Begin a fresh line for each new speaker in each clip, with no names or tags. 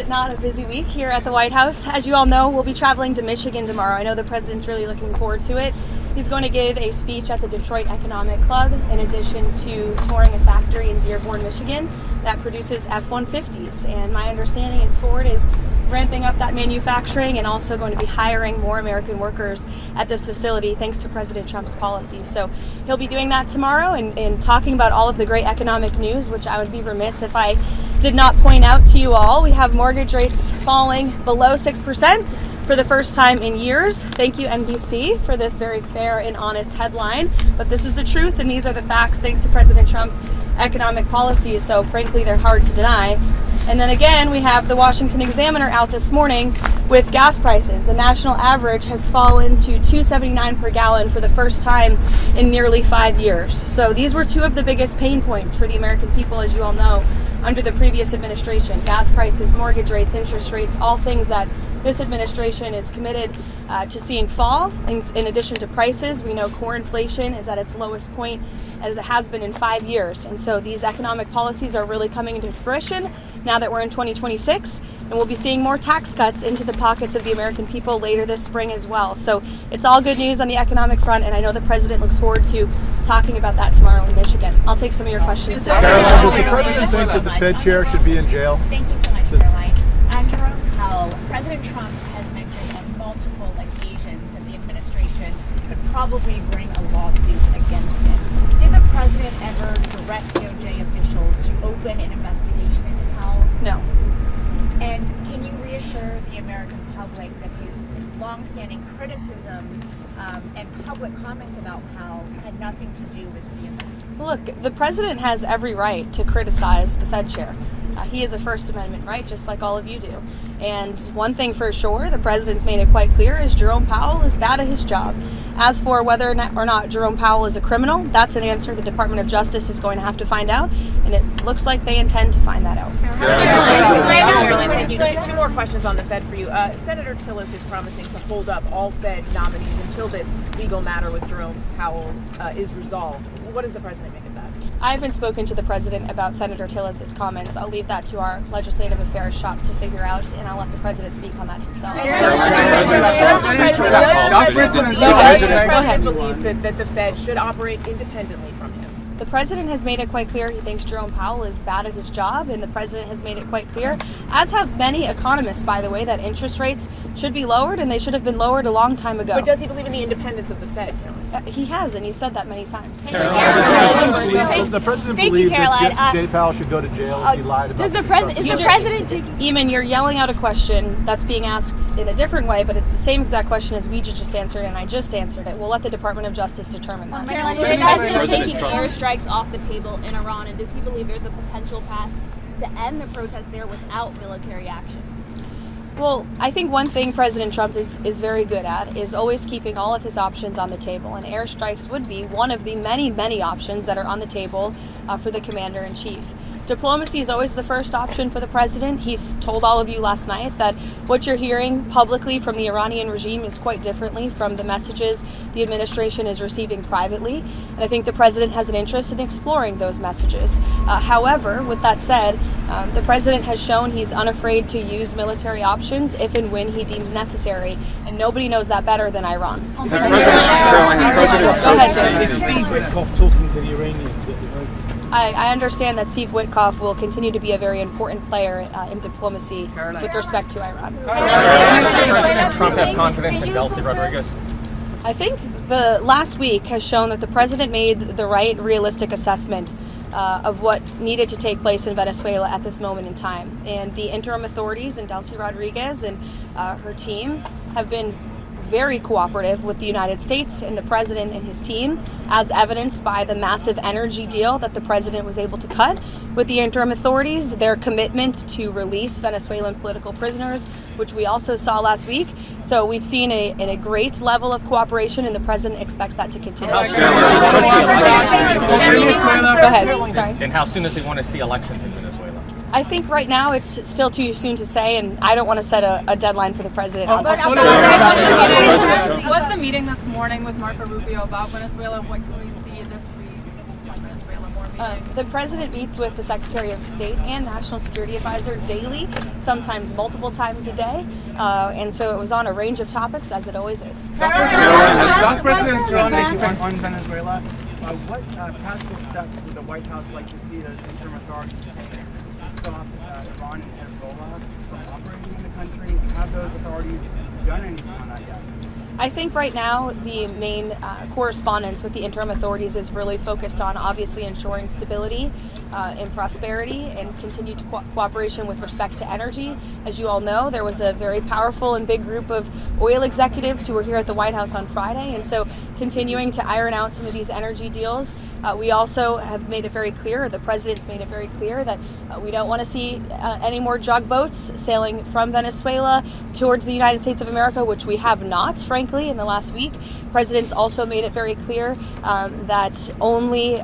it not a busy week here at the White House? As you all know, we'll be traveling to Michigan tomorrow. I know the president's really looking forward to it. He's going to give a speech at the Detroit Economic Club in addition to touring a factory in Dearborn, Michigan that produces F-150s. And my understanding is Ford is ramping up that manufacturing and also going to be hiring more American workers at this facility thanks to President Trump's policies. So he'll be doing that tomorrow and talking about all of the great economic news, which I would be remiss if I did not point out to you all. We have mortgage rates falling below 6% for the first time in years. Thank you, NBC, for this very fair and honest headline. But this is the truth, and these are the facts thanks to President Trump's economic policies. So frankly, they're hard to deny. And then again, we have the Washington Examiner out this morning with gas prices. The national average has fallen to $2.79 per gallon for the first time in nearly 5 years. So these were two of the biggest pain points for the American people, as you all know, under the previous administration. Gas prices, mortgage rates, interest rates, all things that this administration is committed to seeing fall. In addition to prices, we know core inflation is at its lowest point as it has been in 5 years. And so these economic policies are really coming into fruition now that we're in 2026. And we'll be seeing more tax cuts into the pockets of the American people later this spring as well. So it's all good news on the economic front. And I know the president looks forward to talking about that tomorrow in Michigan. I'll take some of your questions.
Karoline, does the president think that the Fed chair should be in jail?
Thank you so much, Karoline. I'm Jerome Powell. President Trump has mentioned on multiple occasions that the administration could probably bring a lawsuit against him. Did the president ever direct DOJ officials to open an investigation into Powell?
No.
And can you reassure the American public that his longstanding criticisms and public comments about Powell had nothing to do with the investigation?
Look, the president has every right to criticize the Fed chair. He has a First Amendment right, just like all of you do. And one thing for sure, the president's made it quite clear, is Jerome Powell is bad at his job. As for whether or not Jerome Powell is a criminal, that's an answer the Department of Justice is going to have to find out, and it looks like they intend to find that out.
Karoline, thank you. Two more questions on the Fed for you. Senator Tillis is promising to hold up all Fed nominees until this legal matter with Jerome Powell is resolved. What does the president make of that?
I haven't spoken to the president about Senator Tillis' comments. I'll leave that to our legislative affairs shop to figure out, and I'll let the president speak on that himself.
Does the president believe that the Fed should operate independently from him?
The president has made it quite clear he thinks Jerome Powell is bad at his job, and the president has made it quite clear, as have many economists, by the way, that interest rates should be lowered, and they should have been lowered a long time ago.
But does he believe in the independence of the Fed, Caroline?
He has, and he said that many times.
Does the president believe that Jay Powell should go to jail if he lied about
Is the president taking...
Eamon, you're yelling out a question that's being asked in a different way, but it's the same exact question as we just answered, and I just answered it. We'll let the Department of Justice determine that.
Karoline, is the president taking airstrikes off the table in Iran, and does he believe there's a potential path to end the protests there without military action?
Well, I think one thing President Trump is very good at is always keeping all of his options on the table, and airstrikes would be one of the many options that are on the table for the commander-in-chief. Diplomacy is always the first option for the president. He's told all of you last night that what you're hearing publicly from the Iranian regime is quite differently from the messages the administration is receiving privately. And I think the president has an interest in exploring those messages. However, with that said, the president has shown he's unafraid to use military options if and when he deems necessary. And nobody knows that better than Iran.
Go ahead,
Is Steve Witkoff talking to the Iranians at the moment?
I understand that Steve Witkoff will continue to be a very important player in diplomacy with respect to Iran.
President Trump has confidence in Delcy Rodriguez?
I think the last week has shown that the president made the right, realistic assessment of what needed to take place in Venezuela at this moment in time. And the interim authorities and Delcy Rodriguez and her team have been very cooperative with the United States and the president and his team, as evidenced by the massive energy deal that the president was able to cut with the interim authorities, their commitment to release Venezuelan political prisoners, which we also saw last week. So we've seen a great level of cooperation, and the president expects that to continue. Go ahead. Sorry.
And how soon does he want to see elections in Venezuela?
I think right now it's still too soon to say, and I don't want to set a deadline for the president.
Was the meeting this morning with Marco Rubio about Venezuela? What can we see this week from Venezuela? More
The president meets with the Secretary of State and National Security Advisor daily, sometimes multiple times a day, and so it was on a range of topics, as it always is.
Does President Trump expect on Venezuela? What practical steps would the White House like to see those interim authorities take to stop Iran and Hezbollah from operating in the country? Have those authorities done anything on that yet?
I think right now the main correspondence with the interim authorities is really focused on obviously ensuring stability and prosperity and continued cooperation with respect to energy. As you all know, there was a very powerful and big group of oil executives who were here at the White House on Friday, and so continuing to iron out some of these energy deals. We also have made it very clear, the president's made it very clear that we don't want to see any more jug boats sailing from Venezuela towards the United States of America, which we have not, frankly, in the last week. President's also made it very clear that only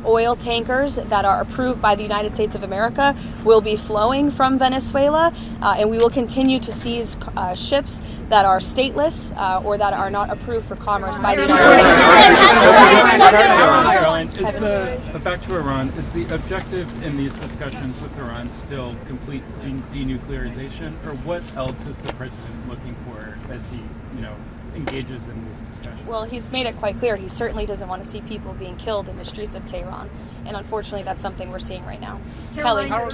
oil tankers that are approved by the United States of America will be flowing from Venezuela, and we will continue to seize ships that are stateless or that are not approved for commerce by the United States.
Back to Iran, is the objective in these discussions with Iran still complete denuclearization, or what else is the president looking for as he, engages in this discussion?
Well, he's made it quite clear he certainly doesn't want to see people being killed in the streets of Tehran, and unfortunately that's something we're seeing right now. Kelly.
Has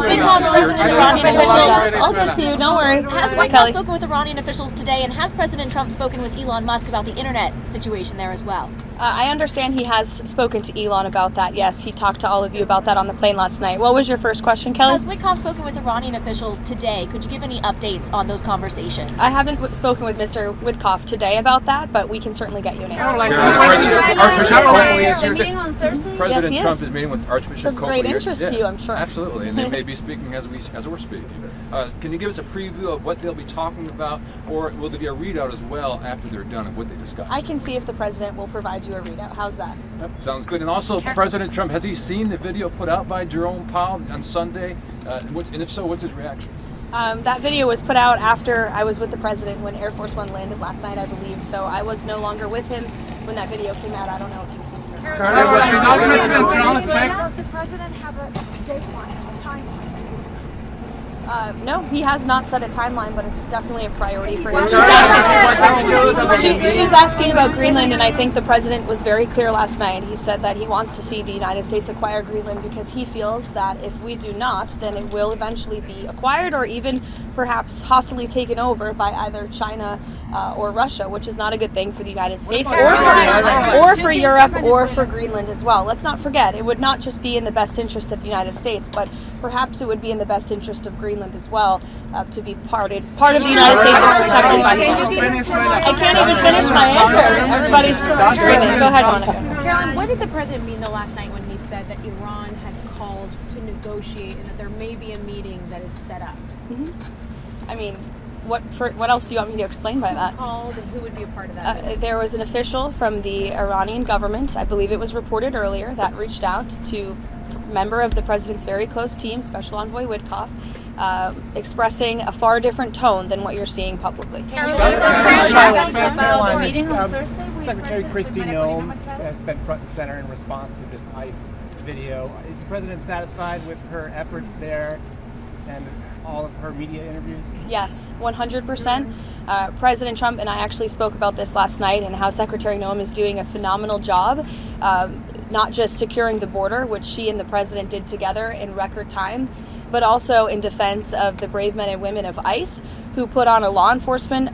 Witkoff spoken with Iranian officials?
I'll get to you, don't worry.
Has Witkoff spoken with Iranian officials today, and has President Trump spoken with Elon Musk about the internet situation there as well?
I understand he has spoken to Elon about that. Yes, he talked to all of you about that on the plane last night. What was your first question, Kelly?
Has Witkoff spoken with Iranian officials today? Could you give any updates on those conversations?
I haven't spoken with Mr. Witkoff today about that, but we can certainly get you an answer.
President Trump is meeting with Archbishop
It's of great interest to you, I'm sure.
Absolutely, and they may be speaking as we're speaking. Can you give us a preview of what they'll be talking about, or will there be a readout as well after they're done of what they discuss?
I can see if the president will provide you a readout. How's that?
Yep, sounds good. And also, President Trump, has he seen the video put out by Jerome Powell on Sunday? And if so, what's his reaction?
That video was put out after I was with the president when Air Force One landed last night, I believe. So I was no longer with him when that video came out. I don't know if he's seen it.
Does the president have a deadline, a timeline?
No, he has not set a timeline, but it's definitely a priority for him. She's asking about Greenland, and I think the president was very clear last night. He said that he wants to see the United States acquire Greenland because he feels that if we do not, then it will eventually be acquired or even perhaps hostily taken over by either China or Russia, which is not a good thing for the United States or for Europe or for Greenland as well. Let's not forget, it would not just be in the best interest of the United States, but perhaps it would be in the best interest of Greenland as well to be part of the United States and protected by the United States. I can't even finish my answer. Everybody's screaming. Go ahead, Monica.
Caroline, what did the president mean the last night when he said that Iran had called to negotiate and that there may be a meeting that is set up?
I mean, what else do you want me to explain by that?
Who called and who would be a part of that?
There was an official from the Iranian government, I believe it was reported earlier, that reached out to a member of the president's very close team, Special Envoy Witkoff, expressing a far different tone than what you're seeing publicly.
Secretary Kristi Noem has been front and center in response to this ICE video. Is the president satisfied with her efforts there and all of her media interviews?
Yes, 100%. President Trump and I actually spoke about this last night and how Secretary Noem is doing a phenomenal job, not just securing the border, which she and the president did together in record time, but also in defense of the brave men and women of ICE who put on a law enforcement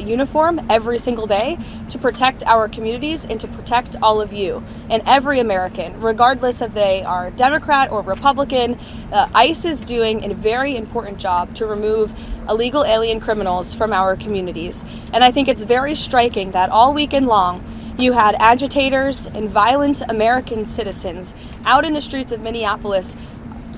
uniform every single day to protect our communities and to protect all of you and every American, regardless if they are Democrat or Republican. ICE is doing a very important job to remove illegal alien criminals from our communities. And I think it's very striking that all weekend long, you had agitators and violent American citizens out in the streets of Minneapolis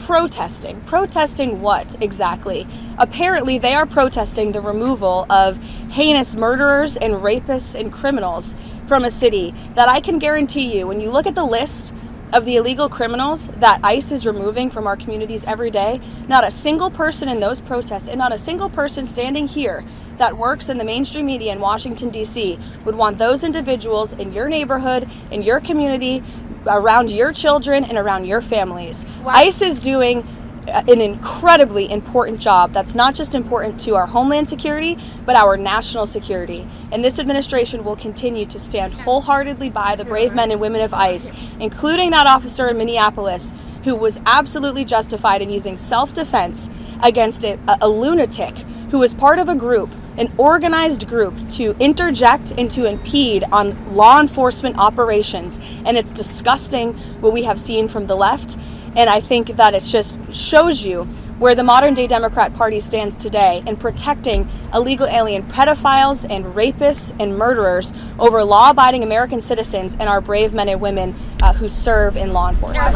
protesting what exactly? Apparently they are protesting the removal of heinous murderers and rapists and criminals from a city that I can guarantee you, when you look at the list of the illegal criminals that ICE is removing from our communities every day, not a single person in those protests and not a single person standing here that works in the mainstream media in Washington, D.C. would want those individuals in your neighborhood, in your community, around your children and around your families. ICE is doing an incredibly important job that's not just important to our homeland security, but our national security. And this administration will continue to stand wholeheartedly by the brave men and women of ICE, including that officer in Minneapolis who was absolutely justified in using self-defense against a lunatic who was part of a group, an organized group, to interject and to impede on law enforcement operations. And it's disgusting what we have seen from the left. And I think that it just shows you where the modern day Democrat Party stands today in protecting illegal alien pedophiles and rapists and murderers over law-abiding American citizens and our brave men and women who serve in law enforcement.